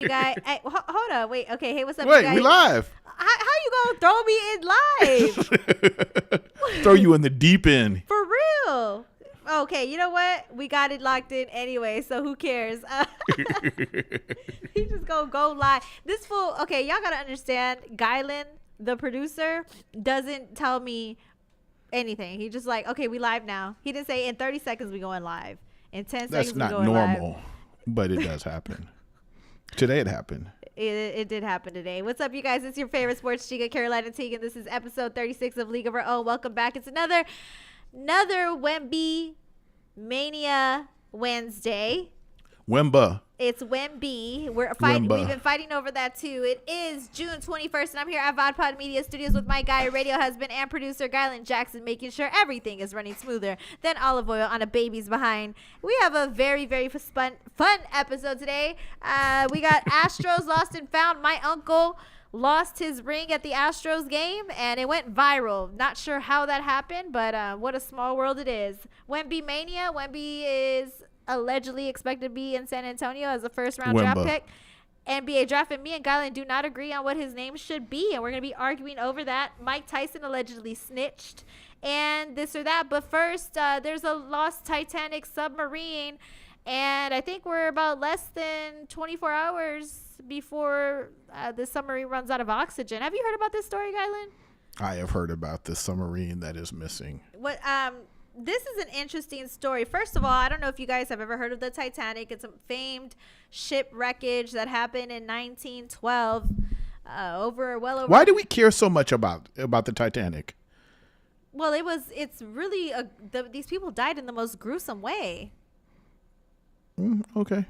guy. Hey, hold on. Wait. Okay. Hey, what's up, you Wait, guys? we live. How you gonna throw me in live? Throw you in the deep end. For real. Okay, you know what? We got it locked in anyway, so who cares? He just gonna go live. This fool. Okay, y'all gotta understand. Gylan, the producer, doesn't tell me anything. He just like, okay, we live now. He didn't say in 30 seconds we going live. In 10 That's seconds not we going normal, live. but it does happen. Today it happened. It did happen today. What's up, you guys? It's your favorite sports chica, Carolina Teague, and this is episode 36 of League of Our Own. Welcome back. It's another Wembymania Wednesday. Wemba. It's Wemby. We're fighting. Wemba. We've been fighting over that too. It is June 21st, and I'm here at VodPod Media Studios with my guy, radio husband, and producer Gylan Jackson, making sure everything is running smoother than olive oil on a baby's behind. We have a very, very fun episode today. We got Astros lost and found. My uncle lost his ring at the Astros game, and it went viral. Not sure how that happened, but what a small world it is. Wembymania. Wemby is allegedly expected to be in San Antonio as a first-round draft pick. NBA draft, and me and Gylan do not agree on what his name should be, and we're going to be arguing over that. Mike Tyson allegedly snitched, and this or that. But first, there's a lost Titanic submarine, and I think we're about less than 24 hours before the submarine runs out of oxygen. Have you heard about this story, Gylan? I have heard about the submarine that is missing. What? This is an interesting story. First of all, I don't know if you guys have ever heard of the Titanic. It's a famed ship wreckage that happened in 1912. Well over. Why do we care so much about the Titanic? Well, it's really these people died in the most gruesome way. Okay.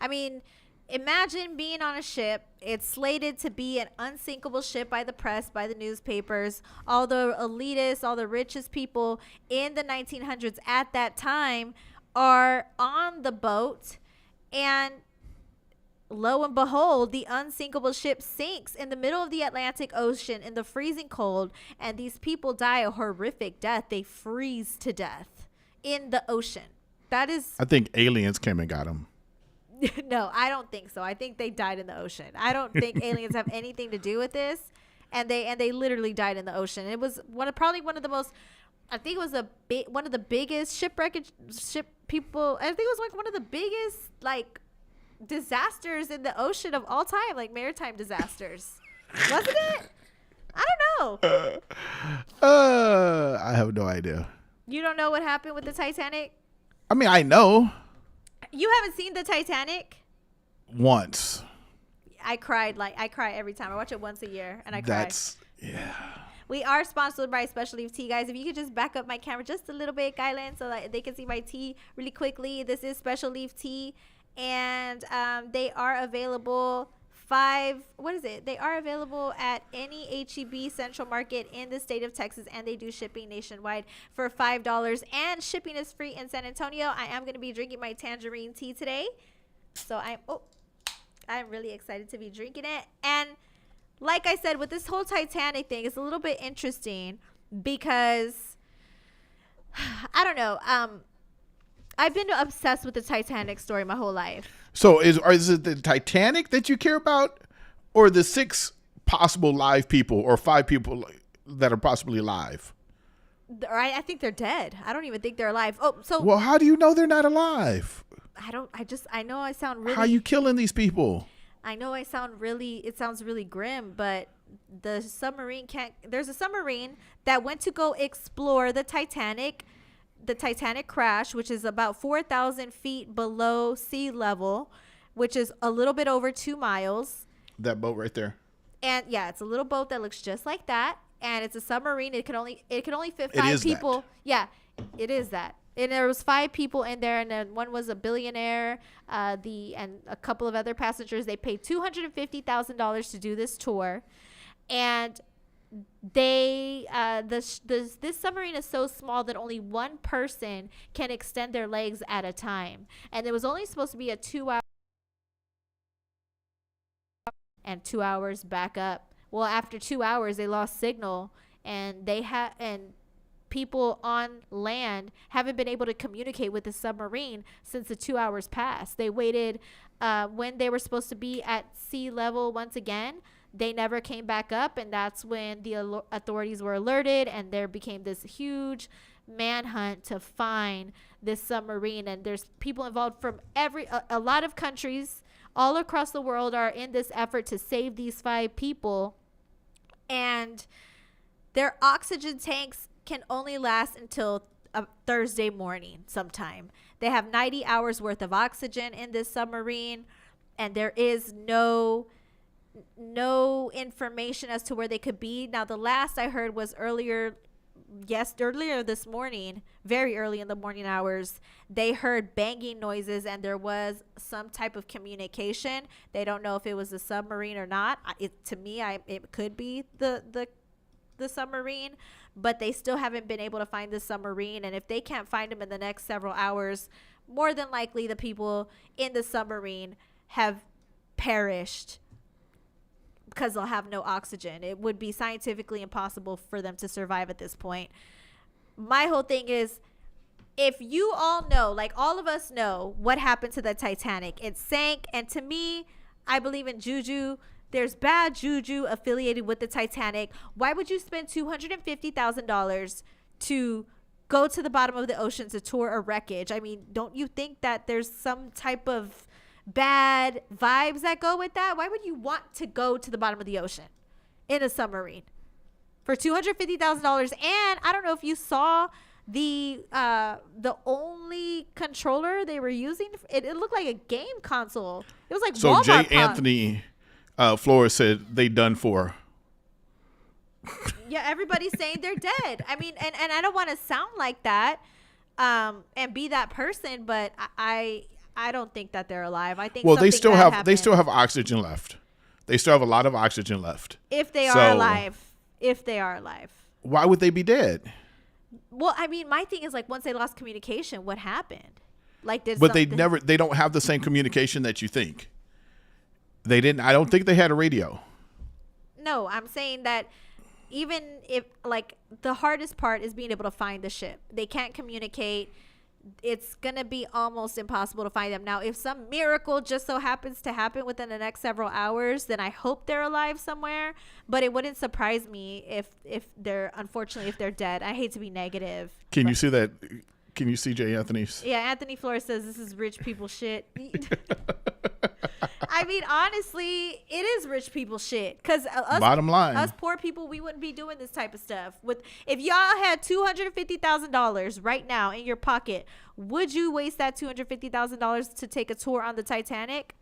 I mean, imagine being on a ship. It's slated to be an unsinkable ship by the press, by the newspapers. All the elitists, all the richest people in the 1900s at that time are on the boat. And lo and behold, the unsinkable ship sinks in the middle of the Atlantic Ocean in the freezing cold. And these people die a horrific death. They freeze to death in the ocean. That is... I think aliens came and got them. No, I don't think so. I think they died in the ocean. I don't think aliens have anything to do with this, and they literally died in the ocean. It was probably one of the most. I think it was one of the biggest ship people. I think it was like one of the biggest like disasters in the ocean of all time, like maritime disasters, wasn't it? I don't know. I have no idea. You don't know what happened with the Titanic? I mean, I know. You haven't seen the Titanic? Once. I cry every time. I watch it once a year, and I cry. Yeah. We are sponsored by Special Leaf Tea, guys. If you could just back up my camera just a little bit, Gylan, so that they can see my tea really quickly. This is Special Leaf Tea, and they are available They are available at any H-E-B Central Market in the state of Texas, and they do shipping nationwide for $5, and shipping is free in San Antonio. I am going to be drinking my tangerine tea today, so I'm really excited to be drinking it. And like I said, with this whole Titanic thing, it's a little bit interesting because I don't know. I've been obsessed with the Titanic story my whole life. So is it the Titanic that you care about, or the 6 possible live people or 5 people that are possibly alive? I think they're dead. I don't even think they're alive. Well, how do you know they're not alive? I know I sound really... How are you killing these people? I know it sounds really grim, but the submarine there's a submarine that went to go explore the Titanic crash, which is about 4,000 feet below sea level, which is a little bit over 2 miles. That boat right there. And yeah, it's a little boat that looks just like that, and it's a submarine. It can only fit 5 people. That. Yeah, it is that. And there was 5 people in there, and then one was a billionaire. And a couple of other passengers. They paid $250,000 to do this tour, and this submarine is so small that only one person can extend their legs at a time, and it was only supposed to be a 2-hour and 2 hours back up. Well, after 2 hours they lost signal, and people on land haven't been able to communicate with the submarine since the 2 hours passed. They waited when they were supposed to be at sea level once again. They never came back up, and that's when the authorities were alerted, and there became this huge manhunt to find this submarine. And there's people involved from a lot of countries all across the world are in this effort to save these 5 people, and their oxygen tanks can only last until Thursday morning sometime. They have 90 hours worth of oxygen in this submarine, and there is no information as to where they could be. Now, the last I heard was earlier this morning, very early in the morning hours, they heard banging noises and there was some type of communication. They don't know if it was a submarine or not. To me, it could be the submarine, but they still haven't been able to find the submarine. And if they can't find them in the next several hours, more than likely the people in the submarine have perished because they'll have no oxygen. It would be scientifically impossible for them to survive at this point. My whole thing is, if you all know, like all of us know what happened to the Titanic, it sank. And to me, I believe in juju. There's bad juju affiliated with the Titanic. Why would you spend $250,000 to go to the bottom of the ocean to tour a wreckage? I mean, don't you think that there's some type of bad vibes that go with that? Why would you want to go to the bottom of the ocean in a submarine for $250,000? And I don't know if you saw the only controller they were using. It looked like a game console. It was like so. Walmart J. pop. Anthony Flores said they done for. Yeah, everybody's saying they're dead. I mean, and I don't want to sound like that and be that person, but I don't think that they're alive. I think they still have happened. Oxygen left. They still have a lot of oxygen left. If they are alive. Why would they be dead? Well, I mean, my thing is, like, once they lost communication, what happened? Like, they don't have the same communication that you think. They didn't. I don't think they had a radio. No, I'm saying that even if, like, the hardest part is being able to find the ship. They can't communicate. It's going to be almost impossible to find them. Now, if some miracle just so happens to happen within the next several hours, then I hope they're alive somewhere. But it wouldn't surprise me if they're dead. I hate to be negative. Can you see that? Can you see J. Anthony's? Yeah, Anthony Flores says this is rich people shit. I mean, honestly, it is rich people shit. Because bottom line, us poor people, we wouldn't be doing this type of stuff. If y'all had $250,000 right now in your pocket, would you waste that $250,000 to take a tour on the Titanic?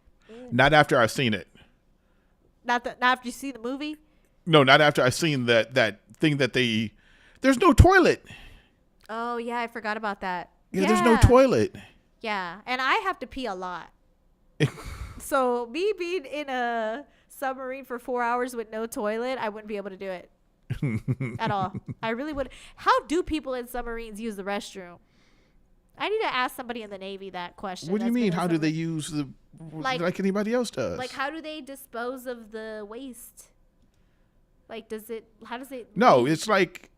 Not after I've seen it. Not after you see the movie? No, not after I've seen that thing that there's no toilet. Oh, yeah, I forgot about that. Yeah, there's no toilet. Yeah, and I have to pee a lot. So me being in a submarine for 4 hours with no toilet, I wouldn't be able to do it at all. I really would. How do people in submarines use the restroom? I need to ask somebody in the Navy that question. What do you mean? How do they use like anybody else does? Like, how do they dispose of the waste? Like, how does it? No, it's like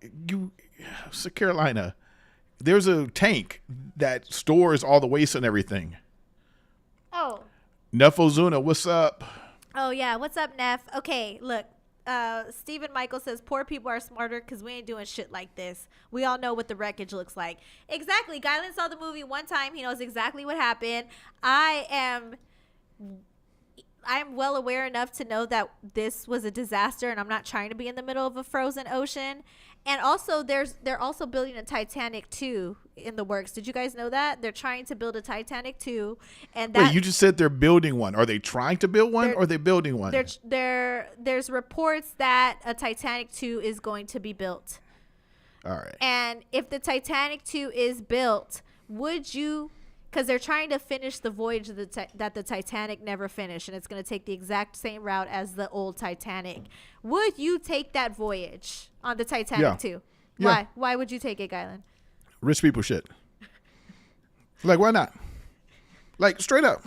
Carolina. There's a tank that stores all the waste and everything. Oh. Neff Ozuna, what's up? Oh, yeah. What's up, Neff? Okay, look. Stephen Michael says, poor people are smarter because we ain't doing shit like this. We all know what the wreckage looks like. Exactly. Guylan saw the movie one time. He knows exactly what happened. I'm well aware enough to know that this was a disaster, and I'm not trying to be in the middle of a frozen ocean. And also, they're also building a Titanic 2 in the works. Did you guys know that? They're trying to build a Titanic 2. And wait, you just said they're building one. Are they trying to build one, or are they building one? There's reports that a Titanic 2 is going to be built. All right. And if the Titanic 2 is built, would you... Because they're trying to finish the voyage that the Titanic never finished, and it's going to take the exact same route as the old Titanic. Would you take that voyage on the Titanic too? Why? Yeah. Why would you take it, Guylan? Rich people shit. Like, why not? Like, straight up.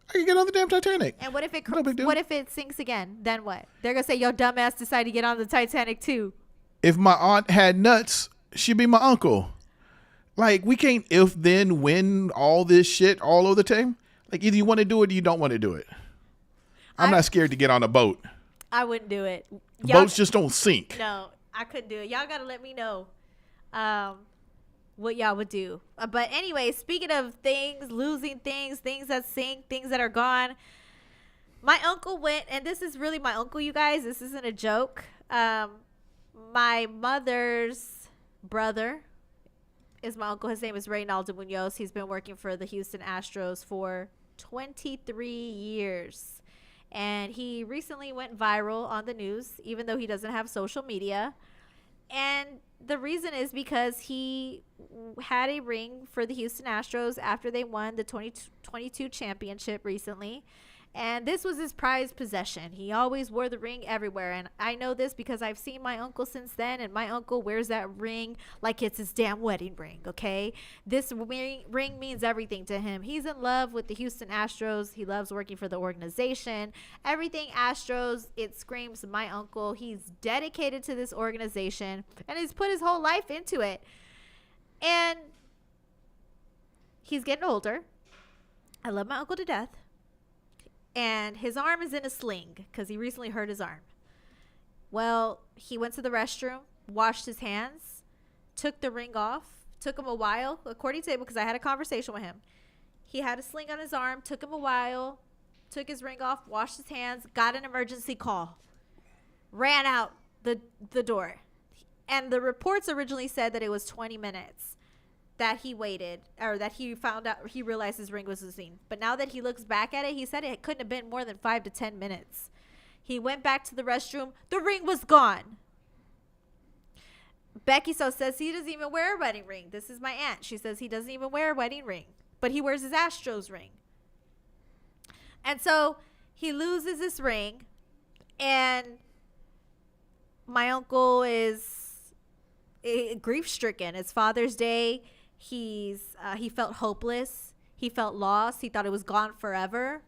I can get on the damn Titanic. And what if it No big deal. what if it sinks again? Then what? They're going to say, yo, dumbass decided to get on the Titanic too. If my aunt had nuts, she be my uncle. Like, we can't if then win all this shit all over the time. Like, either you want to do it or you don't want to do it. I'm not scared to get on a boat. I wouldn't do it. Boats just don't sink. No, I couldn't do it. Y'all gotta let me know what y'all would do. But anyway, speaking of things, losing things that sink, things that are gone. My uncle went, and this is really my uncle, you guys. This isn't a joke. My mother's brother is my uncle. His name is Reynaldo Munoz. He's been working for the Houston Astros for 23 years. And he recently went viral on the news, even though he doesn't have social media. And the reason is because he had a ring for the Houston Astros after they won the 2022 championship recently. And this was his prized possession. He always wore the ring everywhere. And I know this because I've seen my uncle since then. And my uncle wears that ring like it's his damn wedding ring, okay? This ring means everything to him. He's in love with the Houston Astros. He loves working for the organization. Everything Astros, it screams my uncle. He's dedicated to this organization. And he's put his whole life into it. And he's getting older. I love my uncle to death. And his arm is in a sling because he recently hurt his arm. Well, he went to the restroom, washed his hands, took the ring off. Took him a while, according to him, because I had a conversation with him. He had a sling on his arm, took him a while, took his ring off, washed his hands, got an emergency call, ran out the door. And the reports originally said that it was 20 minutes that he waited, or that he found out, he realized his ring was missing. But now that he looks back at it, he said it couldn't have been more than 5 to 10 minutes. He went back to the restroom. The ring was gone. Becky so says he doesn't even wear a wedding ring. This is my aunt. She says he doesn't even wear a wedding ring, but he wears his Astros ring. And so he loses this ring, and my uncle is grief-stricken. It's Father's Day. He felt hopeless. He felt lost. He thought it was gone forever.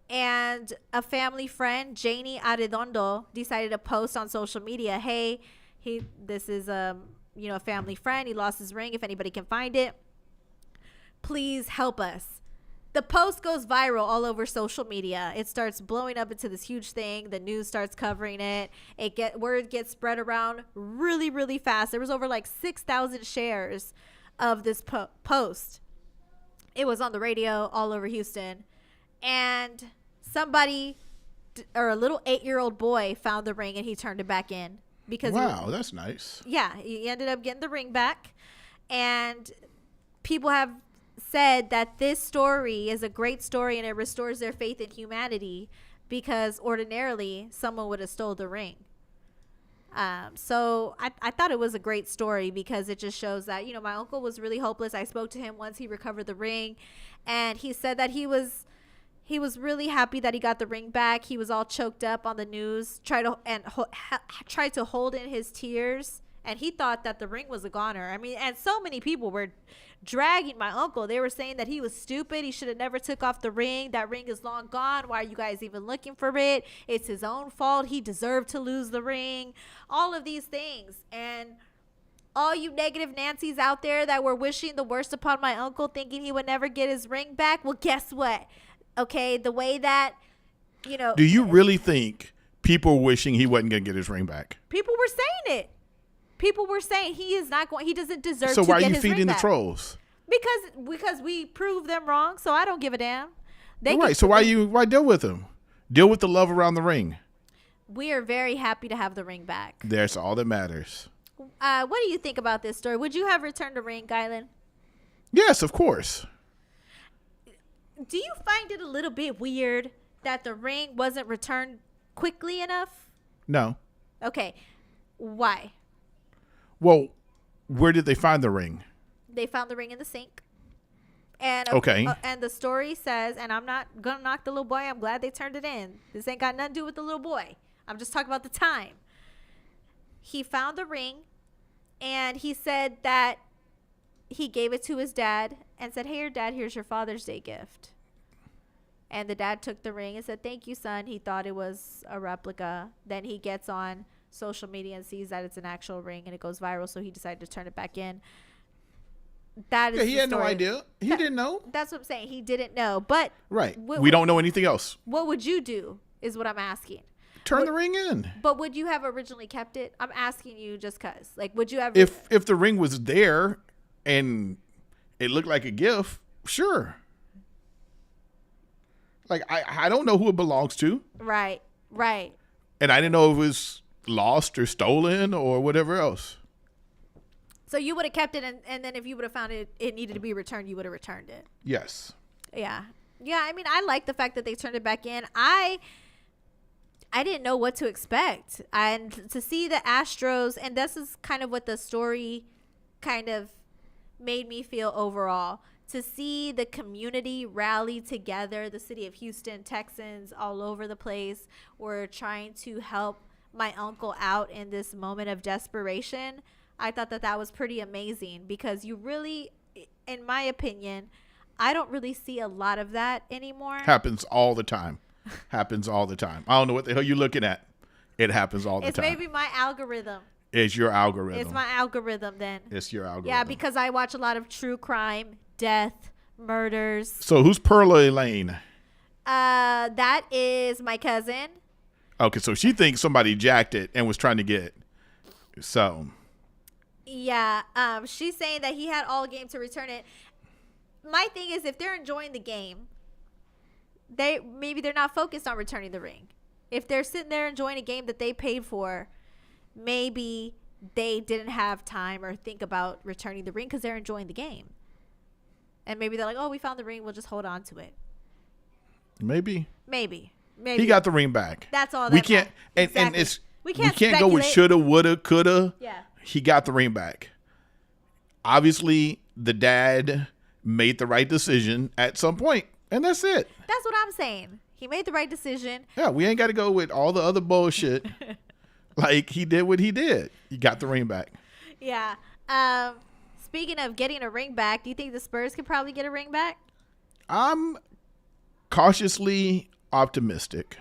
And a family friend, Janie Arredondo, decided to post on social media, hey, this is a family friend. He lost his ring. If anybody can find it, please help us. The post goes viral all over social media. It starts blowing up into this huge thing. The news starts covering it. Word gets spread around really, really fast. There was over like 6,000 shares of this post. It was on the radio all over Houston. And somebody, or a little 8-year-old boy, found the ring and he turned it back in. Wow, that's nice. Yeah, he ended up getting the ring back. And people have said that this story is a great story and it restores their faith in humanity, because ordinarily someone would have stole the ring. So I thought it was a great story because it just shows that, my uncle was really hopeless. I spoke to him once he recovered the ring, and he said that he was really happy that he got the ring back. He was all choked up on the news, tried to hold in his tears, and he thought that the ring was a goner. I mean, and so many people were dragging my uncle. They were saying that he was stupid. He should have never took off the ring. That ring is long gone. Why are you guys even looking for it? It's his own fault. He deserved to lose the ring. All of these things. And all you negative Nancys out there that were wishing the worst upon my uncle, thinking he would never get his ring back. Well, guess what? Okay, the way that, Do you really think people were wishing he wasn't going to get his ring back? People were saying it. People were saying he doesn't deserve to get his ring back. So why are you feeding the trolls? Because we proved them wrong, so I don't give a damn. Right, so why deal with them? Deal with the love around the ring. We are very happy to have the ring back. That's all that matters. What do you think about this story? Would you have returned the ring, Gylan? Yes, of course. Do you find it a little bit weird that the ring wasn't returned quickly enough? No. Okay. Why? Well, where did they find the ring? They found the ring in the sink. And okay. And the story says, and I'm not going to knock the little boy. I'm glad they turned it in. This ain't got nothing to do with the little boy. I'm just talking about the time. He found the ring, and he said that he gave it to his dad and said, hey, your dad, here's your Father's Day gift. And the dad took the ring and said, thank you, son. He thought it was a replica. Then he gets on social media and sees that it's an actual ring and it goes viral, so he decided to turn it back in. That is he had no idea. He didn't know. That's what I'm saying. He didn't know. But right. We don't know anything else. What would you do is what I'm asking. Turn the ring in. But would you have originally kept it? I'm asking you just because. Like, would you have... If the ring was there and it looked like a gift, sure. Like, I don't know who it belongs to. Right. And I didn't know if it was lost or stolen or whatever else. So you would have kept it, and then if you would have found it needed to be returned, you would have returned it. Yes. Yeah. I mean, I like the fact that they turned it back in. I didn't know what to expect, and to see the Astros, and this is kind of what the story kind of made me feel overall. To see the community rally together, the city of Houston, Texans all over the place were trying to help my uncle out in this moment of desperation. I thought that was pretty amazing, because you really, in my opinion, I don't really see a lot of that anymore. Happens all the time. Happens all the time. I don't know what the hell you're looking at. It happens all the time. It's maybe my algorithm. It's your algorithm. It's my algorithm then. It's your algorithm. Yeah, because I watch a lot of true crime, death, murders. So who's Perla Elaine? That is my cousin. Okay, so she thinks somebody jacked it and was trying to get it. So... yeah, she's saying that he had all game to return it. My thing is, if they're enjoying the game, maybe they're not focused on returning the ring. If they're sitting there enjoying a game that they paid for, maybe they didn't have time or think about returning the ring because they're enjoying the game. And maybe they're like, oh, we found the ring, we'll just hold on to it. Maybe. He got the ring back. That's all. We can't, exactly. and it's we can't go with shoulda, woulda, coulda. Yeah. He got the ring back. Obviously, the dad made the right decision at some point, and that's it. That's what I'm saying. He made the right decision. Yeah, we ain't got to go with all the other bullshit. Like, he did what he did. He got the ring back. Yeah. Speaking of getting a ring back, do you think the Spurs could probably get a ring back? I'm cautiously optimistic.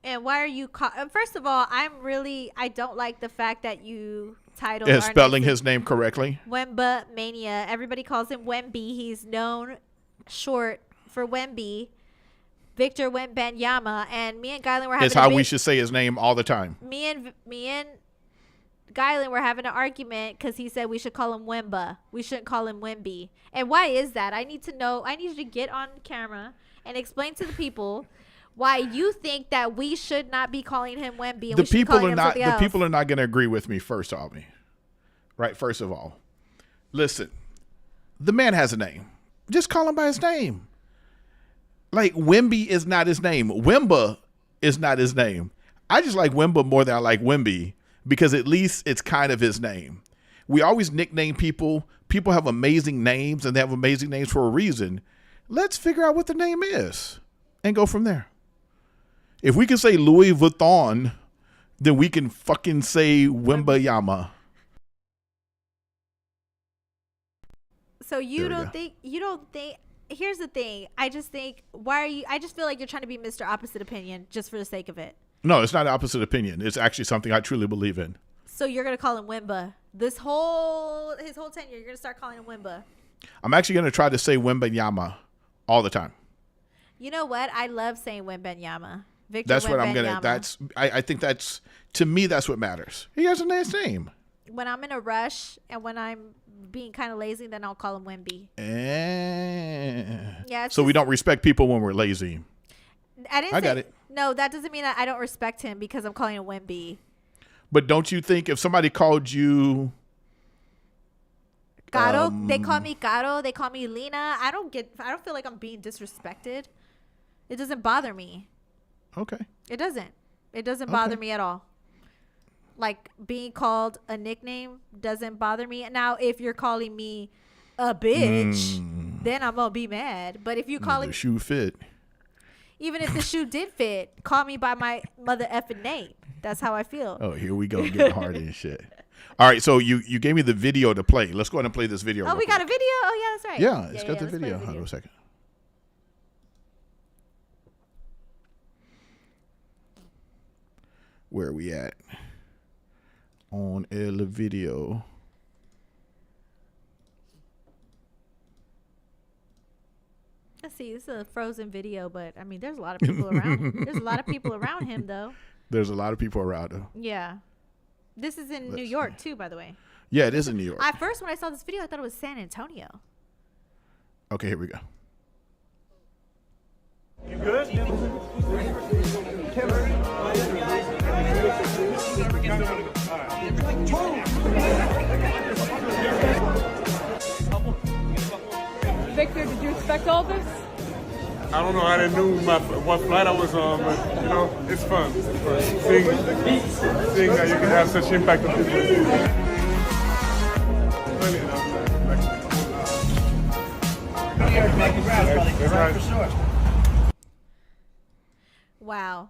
And why are you... first of all, I don't like the fact that you titled... Is spelling his name correctly? Wembymania. Everybody calls him Wemby. He's known short for Wemby. Victor Wembanyama. And me and Guylan were having... It's how we should say his name all the time. Me and Guylan were having an argument because he said we should call him Wemba. We shouldn't call him Wemby. And why is that? I need to know. I need you to get on camera and explain to the people... why you think that we should not be calling him Wemby, and the people are not going to agree with me. First of all, listen, the man has a name. Just call him by his name. Like, Wemby is not his name. Wemba is not his name. I just like Wemba more than I like Wemby, because at least it's kind of his name. We always nickname people. People have amazing names, and they have amazing names for a reason. Let's figure out what the name is and go from there. If we can say Louis Vuitton, then we can fucking say Wembanyama. So you don't think, here's the thing. I just think, I just feel like you're trying to be Mr. Opposite Opinion just for the sake of it. No, it's not opposite opinion. It's actually something I truly believe in. So you're going to call him Wemba. His whole tenure, you're going to start calling him Wemba. I'm actually going to try to say Wembanyama all the time. You know what? I love saying Wembanyama. Victor that's Wembanyama. What I'm gonna. I think that's, to me, that's what matters. He has a nice name. When I'm in a rush and when I'm being kind of lazy, then I'll call him Wemby. Yeah. So we don't respect people when we're lazy. I got it. No, that doesn't mean that I don't respect him because I'm calling him Wemby. But don't you think if somebody called you Caro, they call me Caro, they call me Lena, I don't feel like I'm being disrespected. It doesn't bother me. Okay. It doesn't bother me at all. Like, being called a nickname doesn't bother me. Now, if you're calling me a bitch, then I'm gonna be mad. But if you call the shoe fit, even if the shoe did fit, call me by my mother effing name. That's how I feel. Oh, here we go, getting hard and shit. All right, so you gave me the video to play. Let's go ahead and play this video. Oh, we got a video? Oh, yeah, that's right. Yeah, it's got the video. Hold on a second. Where are we at? On el video. Let's see. This is a frozen video, but I mean, there's a lot of people around. There's a lot of people around him, though. There's a lot of people around him. Yeah. This is in New York, too, by the way. Yeah, it is in New York. At first, when I saw this video, I thought it was San Antonio. Okay, here we go. You good? Victor, did you expect all this? I don't know. I didn't know what flight I was on, but you know, it's fun. It's fun. Seeing that you can have such impact on people. Wow.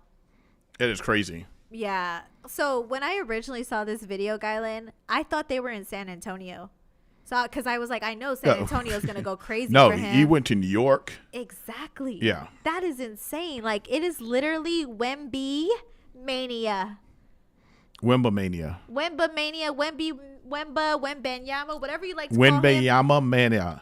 It is crazy. Yeah. So when I originally saw this video, Gylan, I thought they were in San Antonio. So, because I was like, I know San Antonio is going to go crazy No, for him. he went to New York. Exactly. Yeah. That is insane. Like, it is literally Wembymania. Wembymania. Wembanyama, whatever you like to call him. Wembanyama.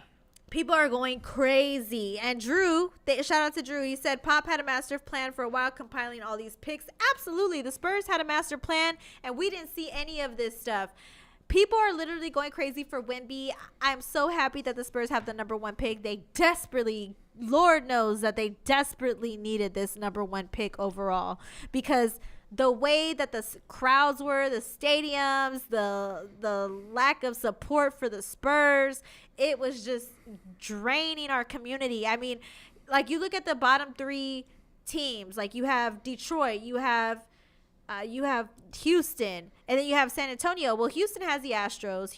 People are going crazy. And Drew, shout out to Drew. He said Pop had a master plan for a while, compiling all these picks. Absolutely. The Spurs had a master plan, and we didn't see any of this stuff. People are literally going crazy for Wemby. I'm so happy that the Spurs have the #1 pick. They desperately, Lord knows that they desperately needed this #1 pick overall, because the way that the crowds were, the stadiums, the lack of support for the Spurs, it was just draining our community. I mean, like, you look at the bottom 3 teams, like you have Detroit, you have Houston, and then you have San Antonio. Well, Houston has the Astros.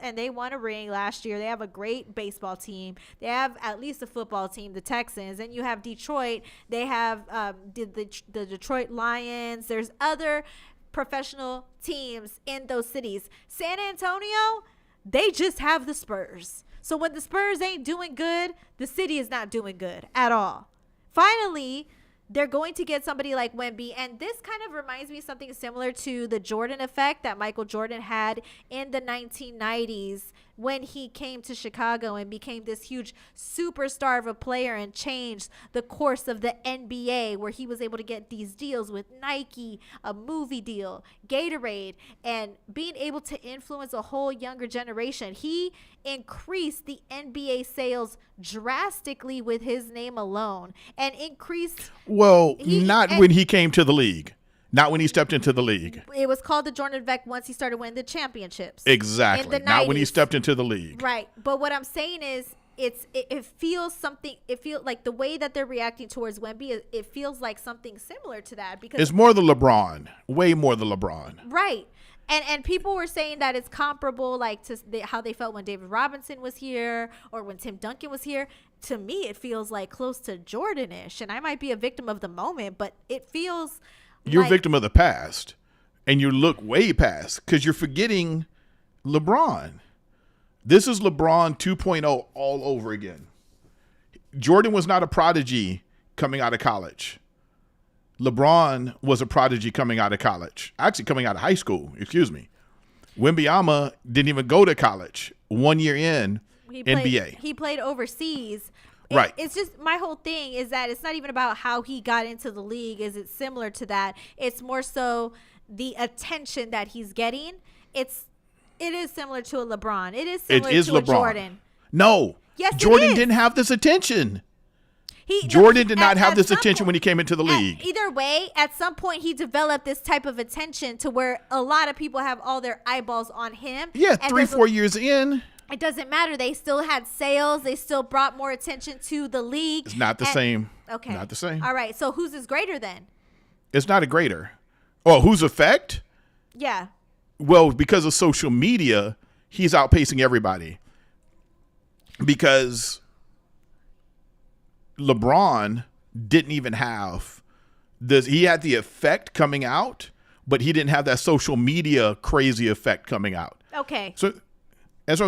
And they won a ring last year. They have a great baseball team. They have at least a football team, the Texans. And you have Detroit. They have the Detroit Lions. There's other professional teams in those cities. San Antonio, they just have the Spurs. So when the Spurs ain't doing good, the city is not doing good at all. Finally, they're going to get somebody like Wemby, and this kind of reminds me of something similar to the Jordan effect that Michael Jordan had in the 1990s when he came to Chicago and became this huge superstar of a player and changed the course of the NBA, where he was able to get these deals with Nike, a movie deal, Gatorade, and being able to influence a whole younger generation. He increased the NBA sales drastically with his name alone, and increased. Well, when he came to the league. Not when he stepped into the league. It was called the Jordan effect once he started winning the championships. Exactly. Not when he stepped into the league. Right. But what I'm saying is, it feels like the way that they're reacting towards Wemby, it feels like something similar to that, because it's more the LeBron, way more the LeBron. Right. And people were saying that it's comparable, like, to how they felt when David Robinson was here or when Tim Duncan was here. To me, it feels like close to Jordan-ish, and I might be a victim of the moment, but it feels. You're a victim of the past, and you look way past, because you're forgetting LeBron. This is LeBron 2.0 all over again. Jordan was not a prodigy coming out of college. LeBron was a prodigy coming out of college. Actually, coming out of high school, excuse me. Wembanyama didn't even go to college. 1 year in, NBA. He played overseas. Right. It's just, my whole thing is that it's not even about how he got into the league. Is it similar to that? It's more so the attention that he's getting. It is similar to a LeBron. It is similar to LeBron. A Jordan. No. Yes, Jordan it is. didn't have this attention. Jordan did not have this attention when he came into the league. Either way, at some point he developed this type of attention to where a lot of people have all their eyeballs on him. Yeah, 3-4 years in. It doesn't matter. They still had sales. They still brought more attention to the league. It's not the same. Okay. Not the same. All right. So whose is greater then? It's not a greater. Oh, whose effect? Yeah. Well, because of social media, he's outpacing everybody. Because LeBron didn't even have this. He had the effect coming out, but he didn't have that social media crazy effect coming out. Okay. So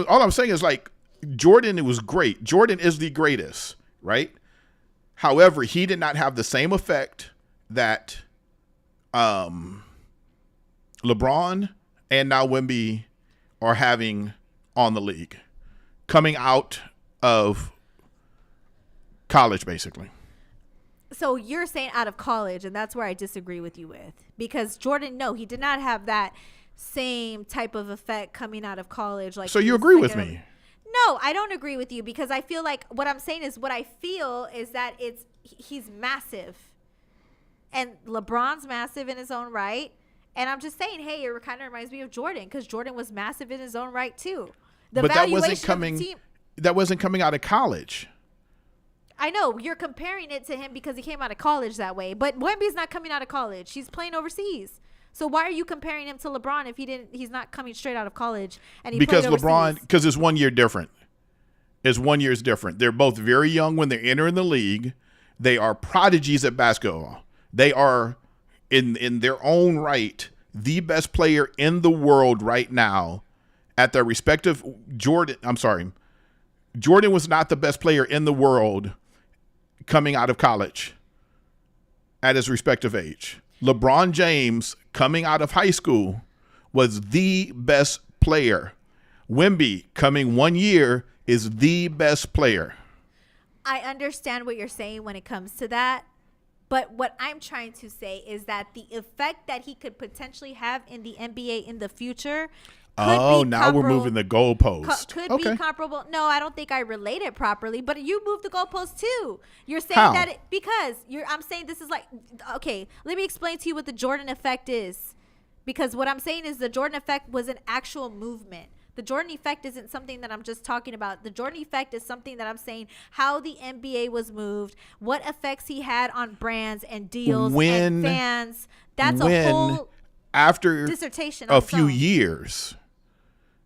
all I'm saying is, like, Jordan, it was great. Jordan is the greatest, right? However, he did not have the same effect that LeBron and now Wemby are having on the league coming out of college, basically. So you're saying out of college, and that's where I disagree with you with. Because Jordan, no, he did not have that same type of effect coming out of college. Like, so you agree with me? No, I don't agree with you, because I feel like what I'm saying is, what I feel is that he's massive. And LeBron's massive in his own right. And I'm just saying, hey, it kind of reminds me of Jordan, because Jordan was massive in his own right too. But that wasn't coming out of college. I know you're comparing it to him because he came out of college that way, but Wemby's not coming out of college. He's playing overseas. So why are you comparing him to LeBron if he's not coming straight out of college and he because played overseas? LeBron, because it's 1 year different. It's 1 year is different. They're both very young when they're entering the league. They are prodigies at basketball. They are in their own right the best player in the world right now at their respective Jordan was not the best player in the world coming out of college at his respective age. LeBron James coming out of high school was the best player. Wemby coming 1 year is the best player. I understand what you're saying when it comes to that. But what I'm trying to say is that the effect that he could potentially have in the NBA in the future now we're moving the goalpost. Could be comparable. No, I don't think I relate it properly. But you moved the goalpost too. You're saying How? that I'm saying this is like, okay, let me explain to you what the Jordan effect is. Because what I'm saying is the Jordan effect was an actual movement. The Jordan effect isn't something that I'm just talking about. The Jordan effect is something that I'm saying how the NBA was moved, what effects he had on brands and deals and fans. That's a whole after dissertation. A few years,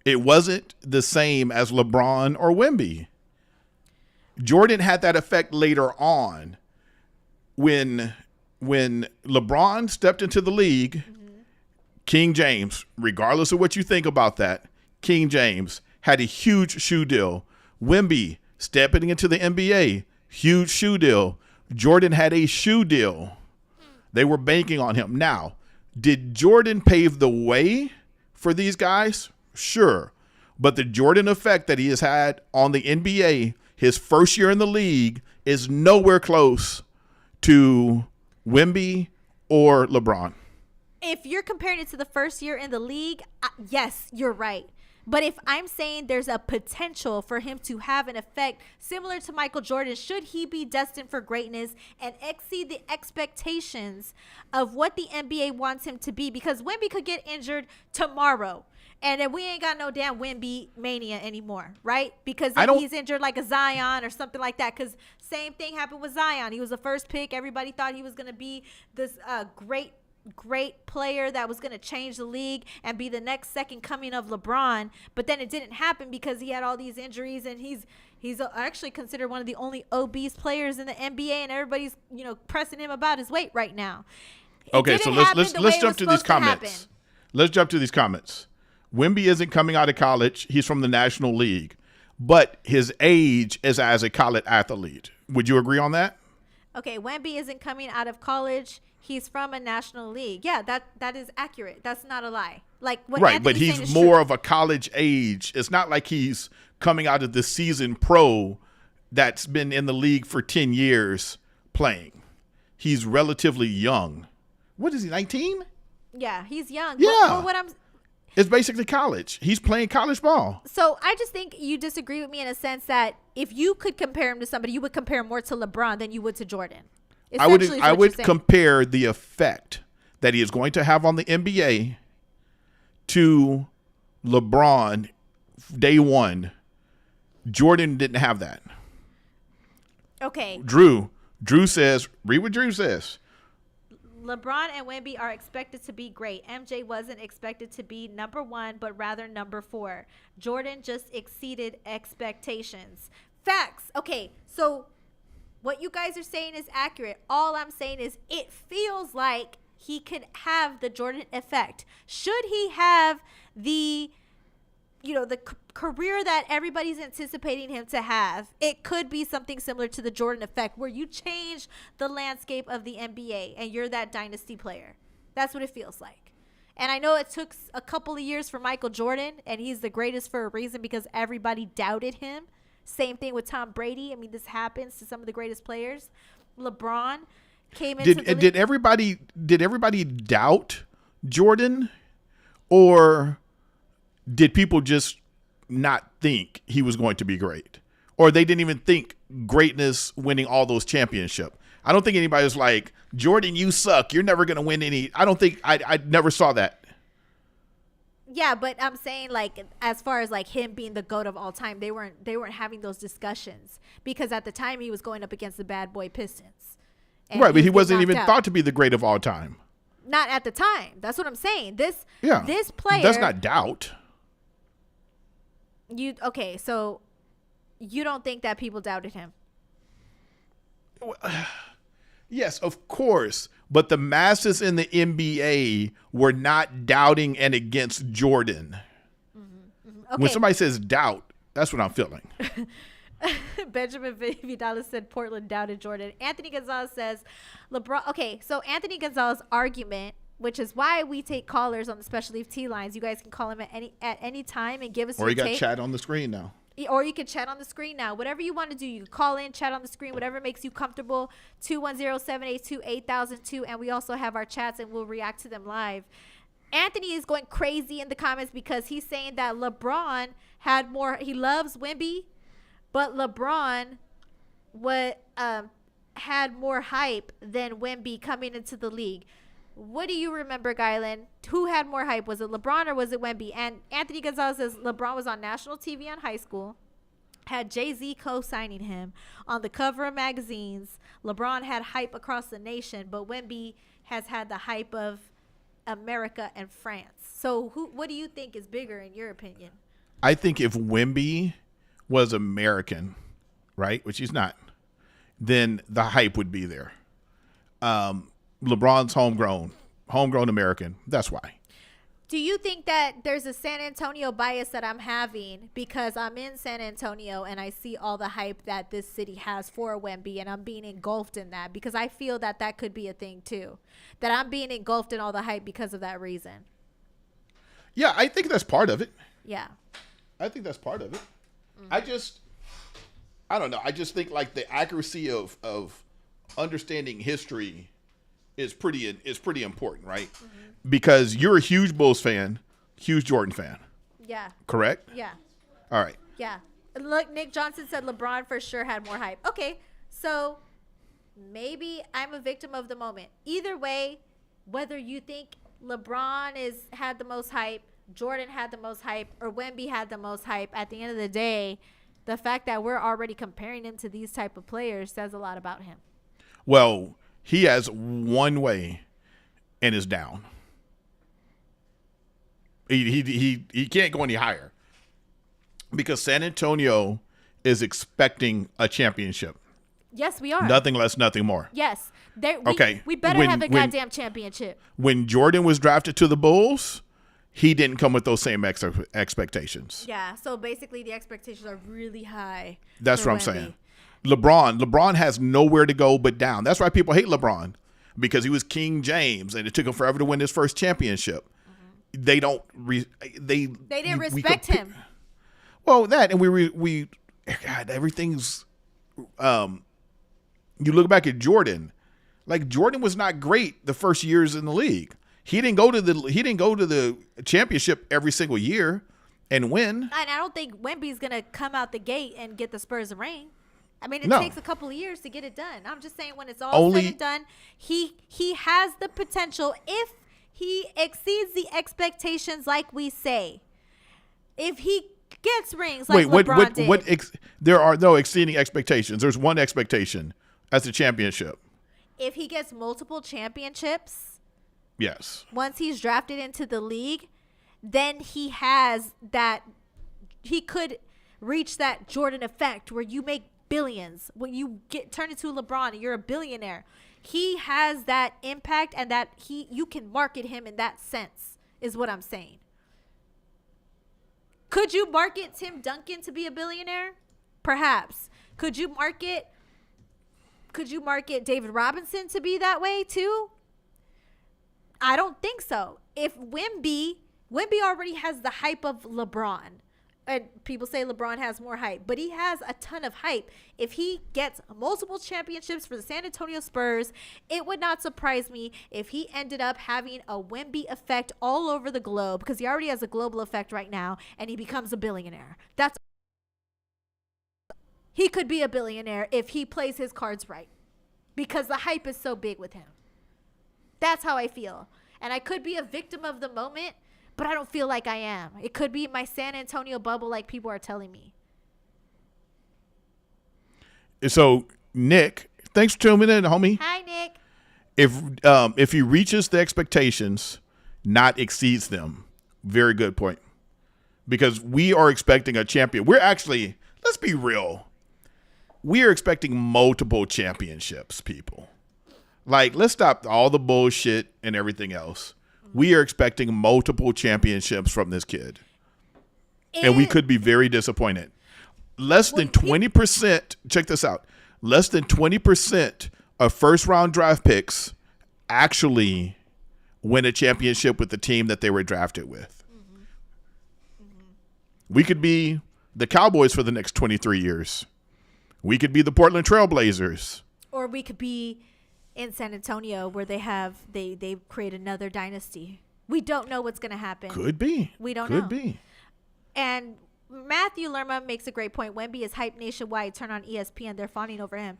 it wasn't the same as LeBron or Wemby. Jordan had that effect later on when LeBron stepped into the league. King James, regardless of what you think about that, King James had a huge shoe deal. Wemby stepping into the NBA, huge shoe deal. Jordan had a shoe deal. They were banking on him. Now, did Jordan pave the way for these guys? Sure. But the Jordan effect that he has had on the NBA, his first year in the league, is nowhere close to Wemby or LeBron. If you're comparing it to the first year in the league, yes, you're right. But if I'm saying there's a potential for him to have an effect similar to Michael Jordan, should he be destined for greatness and exceed the expectations of what the NBA wants him to be, because Wemby could get injured tomorrow. And then we ain't got no damn Wembymania anymore, right? Because then he's injured like a Zion or something like that. Because same thing happened with Zion. He was the first pick. Everybody thought he was going to be this great player that was going to change the league and be the next second coming of LeBron. But then it didn't happen because he had all these injuries, and he's actually considered one of the only obese players in the NBA, and everybody's pressing him about his weight right now. Okay, so let's jump to these comments. Let's jump to these comments. Wemby isn't coming out of college. He's from the National League, but his age is as a college athlete. Would you agree on that? Okay, Wemby isn't coming out of college. He's from a National League. Yeah, that is accurate. That's not a lie. Like what right, Anthony's but he's saying is more true. of a college age. It's not like he's coming out of the season pro that's been in the league for 10 years playing. He's relatively young. What is he, 19? Yeah, he's young. Yeah. But it's basically college. He's playing college ball. So I just think you disagree with me in a sense that if you could compare him to somebody, you would compare him more to LeBron than you would to Jordan. I would compare the effect that he is going to have on the NBA to LeBron day one. Jordan didn't have that. Okay. Drew says, read what Drew says. LeBron and Wemby are expected to be great. MJ wasn't expected to be number 1, but rather number 4. Jordan just exceeded expectations. Facts. Okay, so what you guys are saying is accurate. All I'm saying is it feels like he could have the Jordan effect. Should he have the career that everybody's anticipating him to have, it could be something similar to the Jordan effect, where you change the landscape of the NBA and you're that dynasty player. That's what it feels like. And I know it took a couple of years for Michael Jordan, and he's the greatest for a reason because everybody doubted him. Same thing with Tom Brady. I mean, this happens to some of the greatest players. LeBron came into the did everybody doubt Jordan, or did people just not think he was going to be great, or they didn't even think greatness winning all those championships? I don't think anybody was like, Jordan, you suck. You're never going to win any. I don't think I never saw that. Yeah, but I'm saying, like, as far as like him being the GOAT of all time, they weren't having those discussions because at the time he was going up against the bad boy Pistons. Right, but he wasn't even thought to be the great of all time. Not at the time. That's what I'm saying. This player. That's not doubt. Okay, so you don't think that people doubted him? Yes, of course. But the masses in the NBA were not doubting and against Jordan. Okay. When somebody says doubt, that's what I'm feeling. Benjamin Vidal said Portland doubted Jordan. Anthony Gonzalez says LeBron. Okay, so Anthony Gonzalez's argument, which is why we take callers on the special leave T lines. You guys can call him at any time and give us or your you got take. chat on the screen now. Or you can chat on the screen now. Whatever you want to do, you can call in, chat on the screen, whatever makes you comfortable. 210-782-8002. And we also have our chats, and we'll react to them live. Anthony is going crazy in the comments because he's saying that LeBron had more. He loves Wemby, but LeBron had more hype than Wemby coming into the league. What do you remember, Gylan? Who had more hype? Was it LeBron or was it Wemby? And Anthony Gonzalez says LeBron was on national TV on high school, had Jay-Z co-signing him on the cover of magazines. LeBron had hype across the nation, but Wemby has had the hype of America and France. So what do you think is bigger in your opinion? I think if Wemby was American, right, which he's not, then the hype would be there. LeBron's homegrown American. That's why. Do you think that there's a San Antonio bias that I'm having because I'm in San Antonio and I see all the hype that this city has for Wemby, and I'm being engulfed in that because I feel that that could be a thing too, that I'm being engulfed in all the hype because of that reason? Yeah, I think that's part of it. Yeah. I think that's part of it. I don't know. I just think like the accuracy of understanding history is pretty important, right? Mm-hmm. Because you're a huge Bulls fan, huge Jordan fan. Yeah. Correct? Yeah. All right. Yeah. Look, Nick Johnson said LeBron for sure had more hype. Okay, so maybe I'm a victim of the moment. Either way, whether you think LeBron had the most hype, Jordan had the most hype, or Wemby had the most hype, at the end of the day, the fact that we're already comparing him to these type of players says a lot about him. Well, he has one way and is down. He can't go any higher because San Antonio is expecting a championship. Yes, we are. Nothing less, nothing more. Yes. Okay. We better have a goddamn championship. When Jordan was drafted to the Bulls, he didn't come with those same expectations. Yeah, so basically the expectations are really high. That's what I'm saying. LeBron has nowhere to go but down. That's why people hate LeBron, because he was King James and it took him forever to win his first championship. Mm-hmm. They didn't respect him. Well, that, and God, everything's you look back at Jordan, like Jordan was not great the first years in the league. He didn't go to the championship every single year and win. And I don't think Wemby's gonna come out the gate and get the Spurs a ring. I mean, it takes a couple of years to get it done. I'm just saying, when it's all said and done, he has the potential, if he exceeds the expectations, like we say. If he gets rings like LeBron did. There are no exceeding expectations. There's one expectation. That's the championship. If he gets multiple championships, yes. Once he's drafted into the league, then he has that. He could reach that Jordan effect where you make billions. When you turn into LeBron and you're a billionaire, he has that impact, and that you can market him in that sense, is what I'm saying. Could you market Tim Duncan to be a billionaire? Perhaps. Could you market David Robinson to be that way too? I don't think so. If Wemby already has the hype of LeBron. And people say LeBron has more hype, but he has a ton of hype. If he gets multiple championships for the San Antonio Spurs, it would not surprise me if he ended up having a Wemby effect all over the globe, because he already has a global effect right now, and he becomes a billionaire. He could be a billionaire if he plays his cards right, because the hype is so big with him. That's how I feel. And I could be a victim of the moment, but I don't feel like I am. It could be my San Antonio bubble like people are telling me. So, Nick, thanks for tuning in, homie. Hi, Nick. If he reaches the expectations, not exceeds them, very good point. Because we are expecting a champion. We're actually, let's be real, we are expecting multiple championships, people. Like, let's stop all the bullshit and everything else. We are expecting multiple championships from this kid. And we could be very disappointed. Less than 20%, check this out, less than 20% of first-round draft picks actually win a championship with the team that they were drafted with. We could be the Cowboys for the next 23 years. We could be the Portland Trail Blazers. Or we could be in San Antonio, where they create another dynasty. We don't know what's going to happen. Could be. We don't know. Could be. And Matthew Lerma makes a great point. Wemby is hyped nationwide. Turn on ESPN. They're fawning over him.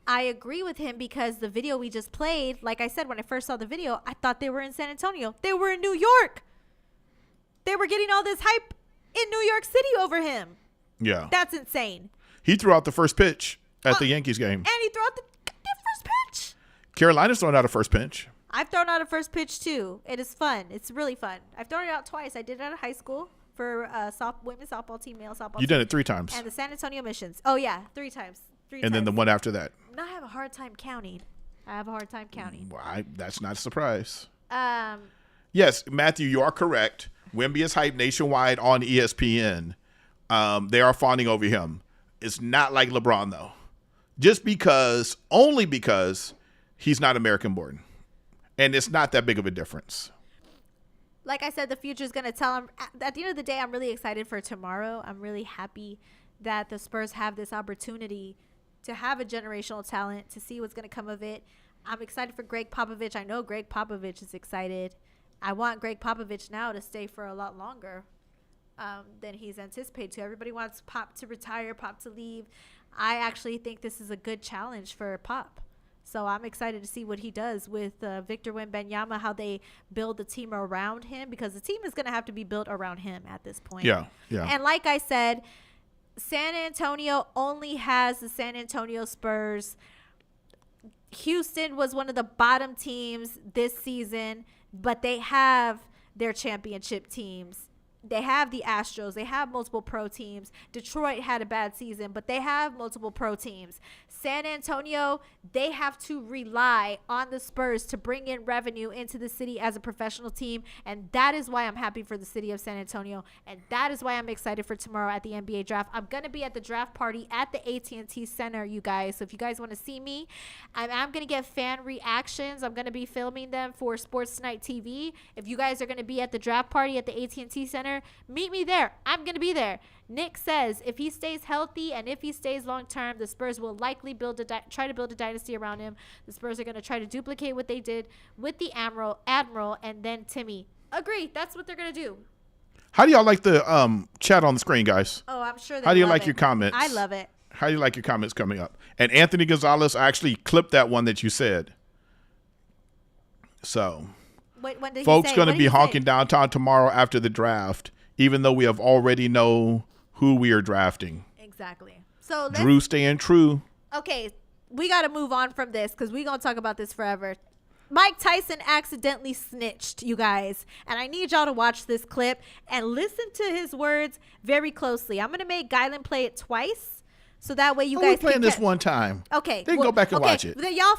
I agree with him, because the video we just played, like I said, when I first saw the video, I thought they were in San Antonio. They were in New York. They were getting all this hype in New York City over him. Yeah. That's insane. He threw out the first pitch at the Yankees game. And he threw out the first pitch. Carolina's throwing out a first pitch. I've thrown out a first pitch too. It is fun. It's really fun. I've thrown it out twice. I did it at high school for women's softball team, male softball team. You did it 3 times. And the San Antonio Missions. Oh, yeah, 3 times. And then the one after that. No, I have a hard time counting. Well, that's not a surprise. Um, Yes, Matthew, you are correct. Wemby is hyped nationwide on ESPN. They are fawning over him. It's not like LeBron, though. Only because he's not American born. And it's not that big of a difference. Like I said, the future is going to tell him. At the end of the day, I'm really excited for tomorrow. I'm really happy that the Spurs have this opportunity to have a generational talent, to see what's going to come of it. I'm excited for Greg Popovich. I know Greg Popovich is excited. I want Greg Popovich now to stay for a lot longer than he's anticipated to. Everybody wants Pop to retire, Pop to leave. I actually think this is a good challenge for Pop. So I'm excited to see what he does with Victor Wembanyama, how they build the team around him, because the team is going to have to be built around him at this point. Yeah. And like I said, San Antonio only has the San Antonio Spurs. Houston was one of the bottom teams this season, but they have their championship teams. They have the Astros. They have multiple pro teams. Detroit had a bad season, but they have multiple pro teams. San Antonio, they have to rely on the Spurs to bring in revenue into the city as a professional team, and that is why I'm happy for the city of San Antonio, and that is why I'm excited for tomorrow at the NBA draft. I'm going to be at the draft party at the AT&T Center, you guys. So if you guys want to see me, I'm going to get fan reactions. I'm going to be filming them for Sports Night TV. If you guys are going to be at the draft party at the AT&T Center, meet me there. I'm going to be there. Nick says if he stays healthy and if he stays long term, the Spurs will likely try to build a dynasty around him. The Spurs are going to try to duplicate what they did with the Admiral and then Timmy. Agree. That's what they're going to do. How do y'all like the chat on the screen, guys? Oh, I'm sure they How do you love like it. your comments? I love it. How do you like your comments coming up? And Anthony Gonzalez actually clipped that one that you said. So, When did folks he say? going to What be did he say? honking downtown tomorrow after the draft, even though we have already know who we are drafting. Exactly. So Drew staying true. Okay, we got to move on from this because we're going to talk about this forever. Mike Tyson accidentally snitched, you guys. And I need y'all to watch this clip and listen to his words very closely. I'm going to make Gylan play it twice. So that way you guys We're playing this one time. Okay. Then go back and watch it. Then y'all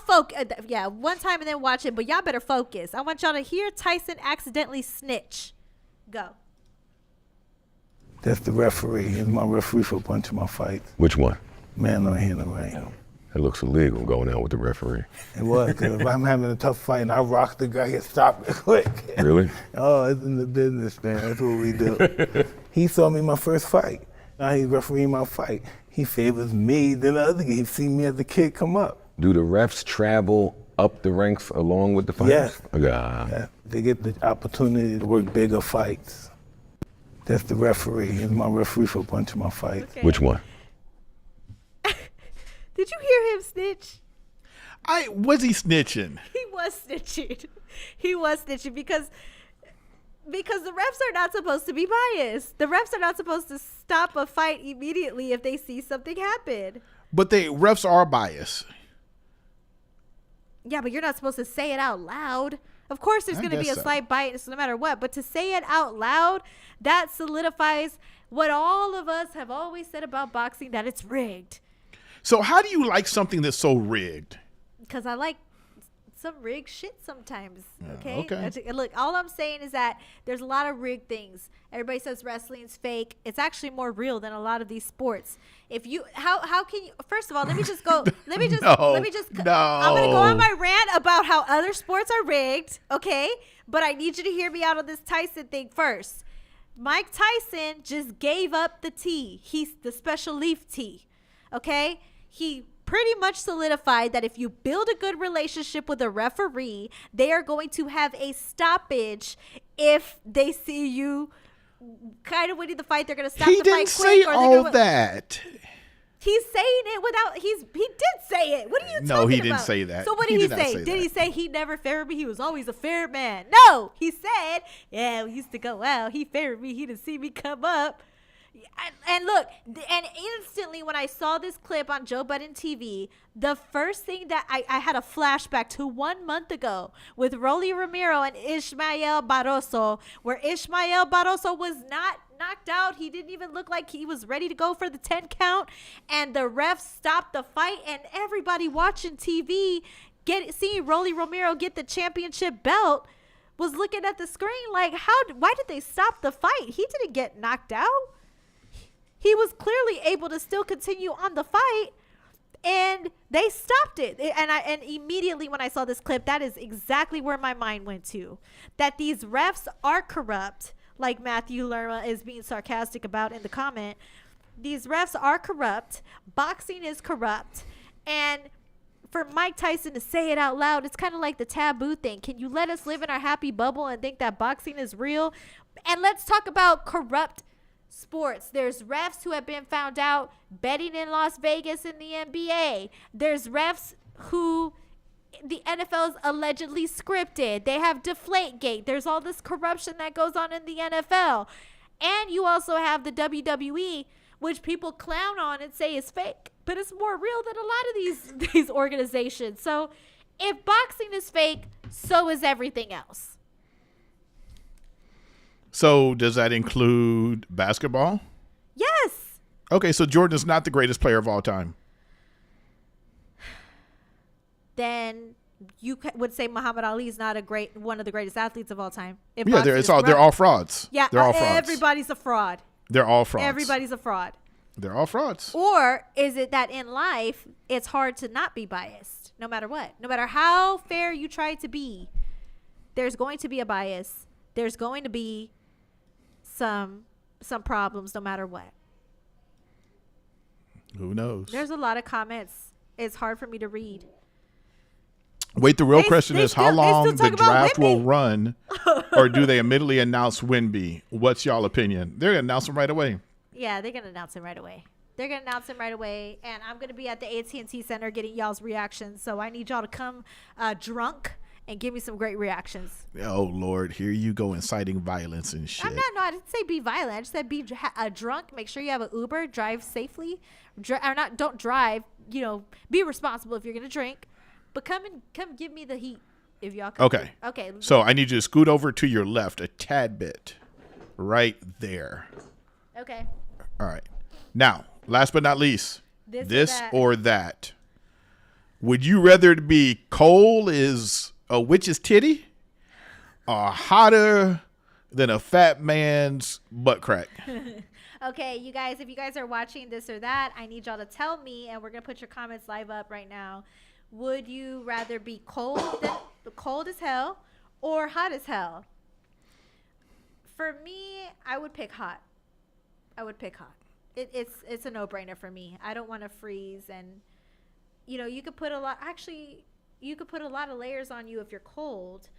yeah, one time and then watch it. But y'all better focus. I want y'all to hear Tyson accidentally snitch. Go. That's the referee. He's my referee for a bunch of my fights. Which one? Man on here in the ring. That looks illegal going out with the referee. It was, because if I'm having a tough fight and I rock the guy, he'll stop it quick. Really? Oh, it's in the business, man. That's what we do. He saw me my first fight. Now he's refereeing my fight. He favors me than the other guy. He's seen me as a kid come up. Do the refs travel up the ranks along with the fighters? Yes. Yeah. They get the opportunity to work bigger fights. That's the referee. He's my referee for a bunch of my fights. Okay. Which one? Did you hear him snitch? Was he snitching? He was snitching. He was snitching because the refs are not supposed to be biased. The refs are not supposed to stop a fight immediately if they see something happen. But refs are biased. Yeah, but you're not supposed to say it out loud. Of course, there's going to be a slight bias no matter what. But to say it out loud, that solidifies what all of us have always said about boxing, that it's rigged. So how do you like something that's so rigged? Because I like some rigged shit sometimes, okay? Okay. Look, all I'm saying is that there's a lot of rigged things. Everybody says wrestling's fake. It's actually more real than a lot of these sports. If you, how can you, first of all, let me just go, I'm going to go on my rant about how other sports are rigged, okay? But I need you to hear me out on this Tyson thing first. Mike Tyson just gave up the tea. He's the special leaf tea, okay? He pretty much solidified that if you build a good relationship with a referee, they are going to have a stoppage if they see you kind of winning the fight. They're going to stop the fight quick. He didn't say all that. He's saying it without, he did say it. What are you talking about? No, he didn't say that. So what did he say? Did he say he never favored me? He was always a fair man. No, he said, yeah, we used to go out. He favored me. He didn't see me come up. And look, and instantly when I saw this clip on Joe Budden TV, the first thing that I had a flashback to 1 month ago with Rolly Romero and Ismael Barroso, where Ismael Barroso was not knocked out. He didn't even look like he was ready to go for the 10 count. And the refs stopped the fight, and everybody watching TV seeing Rolly Romero get the championship belt was looking at the screen like, why did they stop the fight? He didn't get knocked out. He was clearly able to still continue on the fight, and they stopped it. And immediately when I saw this clip, that is exactly where my mind went to. That these refs are corrupt, like Matthew Lerma is being sarcastic about in the comment. These refs are corrupt. Boxing is corrupt. And for Mike Tyson to say it out loud, it's kind of like the taboo thing. Can you let us live in our happy bubble and think that boxing is real? And let's talk about corrupt sports. There's refs who have been found out betting in Las Vegas in the NBA. There's refs who the NFL is allegedly scripted. They have Deflategate. There's all this corruption that goes on in the NFL. And you also have the WWE, which people clown on and say is fake, but it's more real than a lot of these organizations. So if boxing is fake, so is everything else. So does that include basketball? Yes. Okay, so Jordan is not the greatest player of all time. Then you would say Muhammad Ali is not one of the greatest athletes of all time. Yeah, they're all frauds. Yeah, they're all frauds. Everybody's a fraud. They're all frauds. Everybody's a fraud. They're all frauds. Or is it that in life, it's hard to not be biased, no matter what? No matter how fair you try to be, there's going to be a bias. There's going to be some problems no matter what. Who knows? There's a lot of comments. It's hard for me to read. Wait, the real question is how long the draft will run, or do they immediately announce Wemby? What's y'all opinion? They're going to announce him right away. Yeah, they're going to announce him right away. They're going to announce him right away, and I'm going to be at the AT&T Center getting y'all's reactions, so I need y'all to come drunk and give me some great reactions. Oh, Lord, here you go inciting violence and shit. No, I didn't say be violent. I just said be drunk. Make sure you have an Uber. Drive safely. Don't drive. Be responsible if you're going to drink. But come give me the heat if y'all can. Okay. Okay. So I need you to scoot over to your left a tad bit. Right there. Okay. All right. Now, last but not least, this or that. Would you rather it be cold as a witch's titty or hotter than a fat man's butt crack? Okay, you guys, if you guys are watching this or that, I need y'all to tell me, and we're gonna put your comments live up right now. Would you rather be cold as hell or hot as hell? For me, I would pick hot. It's a no-brainer for me. I don't want to freeze, and you could put a lot. Actually, you could put a lot of layers on you if you're cold.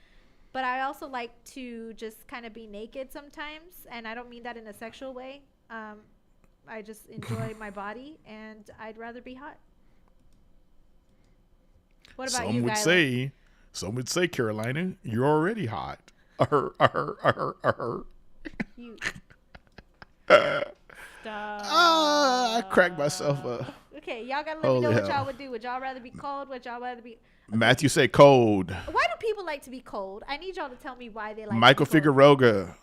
But I also like to just kind of be naked sometimes, and I don't mean that in a sexual way. I just enjoy my body, and I'd rather be hot. What about you, Guy? Some would say, Carolina, you're already hot. You. I cracked myself up. Okay, y'all gotta let me know what y'all would do. Would y'all rather be cold? Would y'all rather be? Okay. Matthew say cold. Why do people like to be cold? I need y'all to tell me why they like. Michael to be cold. Figueroa.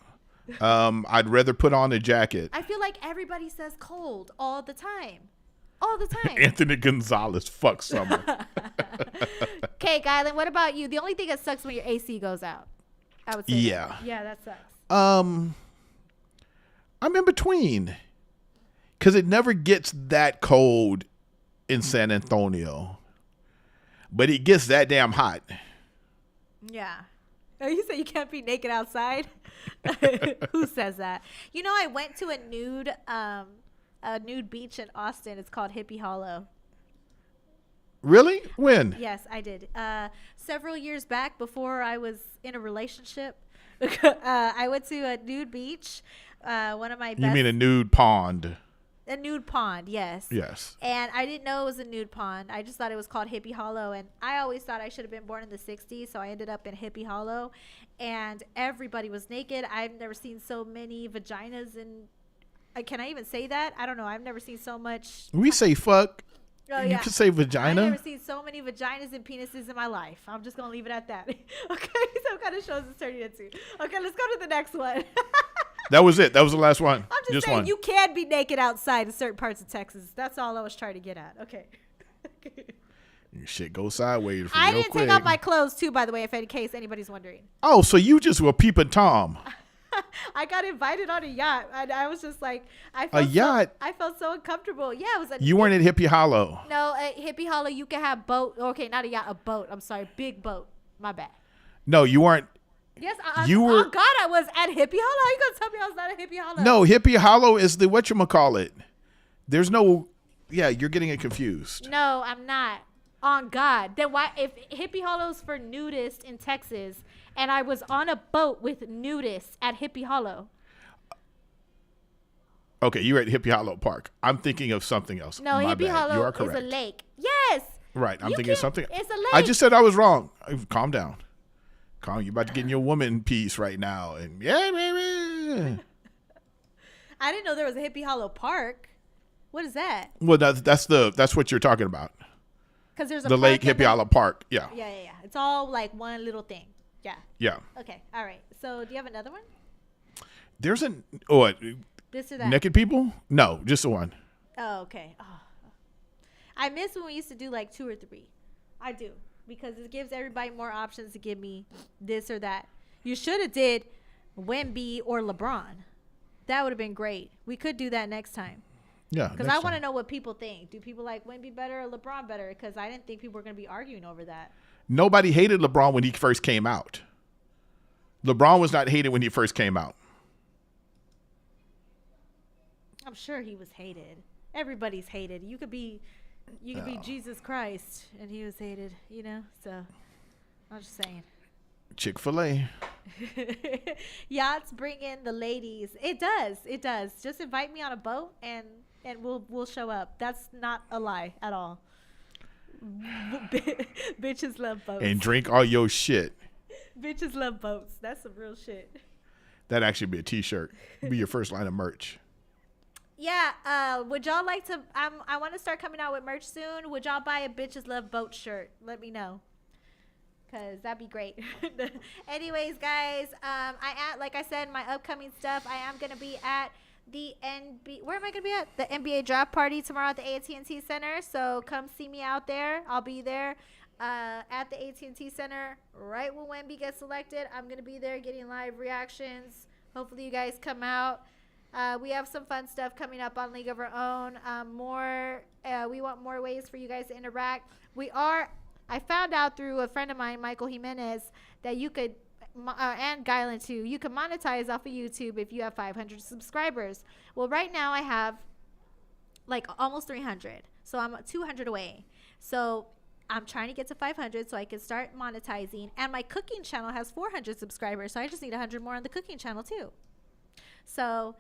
I'd rather put on a jacket. I feel like everybody says cold all the time. All the time. Anthony Gonzalez, fuck summer. Okay, Gylan, what about you? The only thing that sucks when your AC goes out. I would say. Yeah. That. Yeah, that sucks. I'm in between, because it never gets that cold in San Antonio, but it gets that damn hot. Yeah. Oh, you say you can't be naked outside? Who says that? I went to a nude beach in Austin. It's called Hippie Hollow. Really? When? Yes, I did. Several years back, before I was in a relationship, I went to a nude beach. One of my best. You mean a nude pond? A nude pond, yes. Yes. And I didn't know it was a nude pond. I just thought it was called Hippie Hollow. And I always thought I should have been born in the 60s. So I ended up in Hippie Hollow. And everybody was naked. I've never seen so many vaginas. Can I even say that? I don't know. I've never seen so much. We say fuck. Oh, you yeah. can say vagina. I've never seen so many vaginas and penises in my life. I'm just going to leave it at that. Okay. So what kind of shows is turning into? Okay, let's go to the next one. That was it. That was the last one. I'm just saying, you can be naked outside in certain parts of Texas. That's all I was trying to get at. Okay. Your shit goes sideways. I didn't take off my clothes too, by the way, if in case anybody's wondering. Oh, so you just were peeping Tom. I got invited on a yacht. I was just like, I felt so uncomfortable. Yeah, it was. You weren't at Hippie Hollow. No, at Hippie Hollow, you can have boat. Okay, not a yacht, a boat. I'm sorry, big boat. My bad. No, you weren't. Yes, you were. Oh God, I was at Hippie Hollow. How you gonna tell me I was not at Hippie Hollow? No, Hippie Hollow is the whatchamacallit. There's no. Yeah, you're getting it confused. No, I'm not. On God, then why? If Hippie Hollow's for nudists in Texas, and I was on a boat with nudists at Hippie Hollow. Okay, you're at Hippie Hollow Park. I'm thinking of something else. No, Hippie Hollow is a lake. Yes. Right, I'm thinking of something. It's a lake. I just said I was wrong. Calm down. Calm. You're about to get in your woman piece right now, and yeah, baby. I didn't know there was a Hippie Hollow Park. What is that? Well, that's what you're talking about. Because there's the lake Hippie Hollow Park. Yeah. Yeah. It's all like one little thing. Yeah. Yeah. Okay. All right. So do you have another one? There's This or that? Naked people? No, just the one. Oh, okay. Oh. I miss when we used to do like 2 or 3. I do. Because it gives everybody more options to give me this or that. You should have did Wemby or LeBron. That would have been great. We could do that next time. Yeah. Because I want to know what people think. Do people like Wemby better or LeBron better? Because I didn't think people were going to be arguing over that. Nobody hated LeBron when he first came out. LeBron was not hated when he first came out. I'm sure he was hated. Everybody's hated. You could be Jesus Christ, and he was hated, So, I'm just saying. Chick-fil-A. Yachts bring in the ladies. It does. Just invite me on a boat, and we'll show up. That's not a lie at all. Bitches love boats. And drink all your shit. Bitches love boats. That's some real shit. That'd actually be a t-shirt. Be your first line of merch. Yeah, would y'all like to I want to start coming out with merch soon. Would y'all buy a Bitches Love Boat shirt? Let me know. Cause that'd be great. Anyways, guys, like I said, my upcoming stuff, I am gonna be at the where am I gonna be at? The NBA draft party tomorrow at the AT&T Center. So come see me out there. I'll be there at the AT&T Center right when Wemby gets selected. I'm gonna be there getting live reactions. Hopefully you guys come out. We have some fun stuff coming up on League of Our Own. We want more ways for you guys to interact. I found out through a friend of mine, Michael Jimenez, that you could, and Gylan too, you can monetize off of YouTube if you have 500 subscribers. Well, right now I have like almost 300. So I'm 200 away. So I'm trying to get to 500 so I can start monetizing. And my cooking channel has 400 subscribers. So I just need 100 more on the cooking channel too. So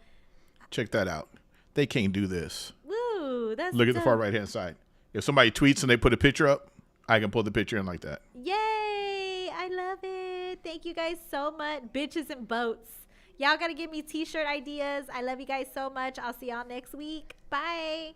check that out. They can't do this. woo, that's Look at the far dope. right hand side. If somebody tweets and they put a picture up, I can pull the picture in like that. Yay! I love it. Thank you guys so much. Bitches and boats. Y'all got to give me t-shirt ideas. I love you guys so much. I'll see y'all next week. Bye.